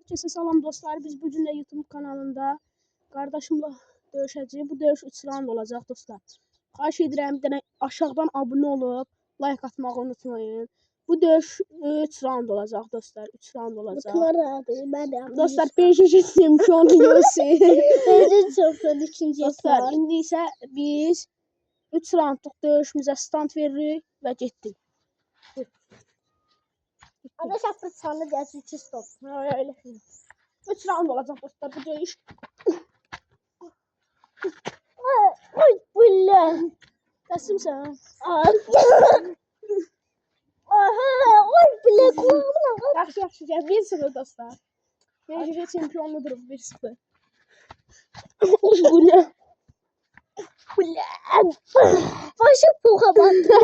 Herkese salam dostlar. Biz bugün de YouTube kanalında kardeşimle dövüşeceğiz. Bu dövüş 3 round olacak dostlar. Xahiş edirəm, bir dənə aşağıdan abunə olub like atmağı unutmayın. Bu dövüş 3 round olacak dostlar. 3 round olacak. Dostlar BJJ çempionu UFC. BJJ çempionu ikinci Dostlar indi isə biz 3 roundluq dövüşümüzə stand veririk və getdik. Arkadaşlar fırçanı gelsin 2 stop. Öyle. 3 round olacak dostlar bu dövüş. Ay bulla. Təslimsən? Aha ay bulla kulağına. Yaxşı yaxşı gəl 1-0 dostlar. BJJ çempionludur 1-0. Bulla. Bulla. Başı toka battı.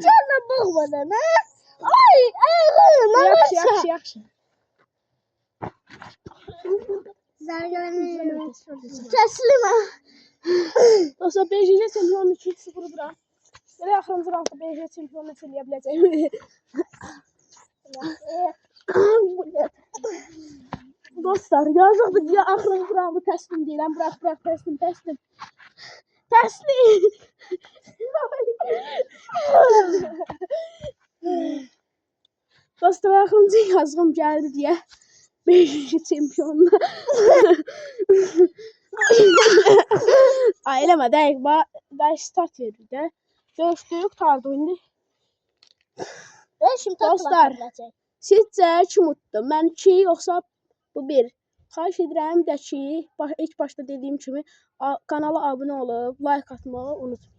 Canına bakmadan ha. Ay ayağım. Yaxşı yaxşı yaxşı. Teslim ha. Dostlar BJJ çempionu 2-0 bura. Belə axırıncı roundda BJJ çempionu eləyə biləcək. Dostlar yazıqdır deyə axırıncı roundu təslim deyirəm. Bırax təslim. Təslim. Dostlar axırıncı yazığım gəldi deyə BJJ çempionu. Ay eləmə dəqiq bax start verir də. Dövüşdük tardı indi. Ben şimdi Dostlar. Sizcə kim utdu? Mən 2 yoxsa bu 1? Xahiş edirəm də ki, ilk başda dediyim kimi kanala abunə olub like atmağı unutmayın.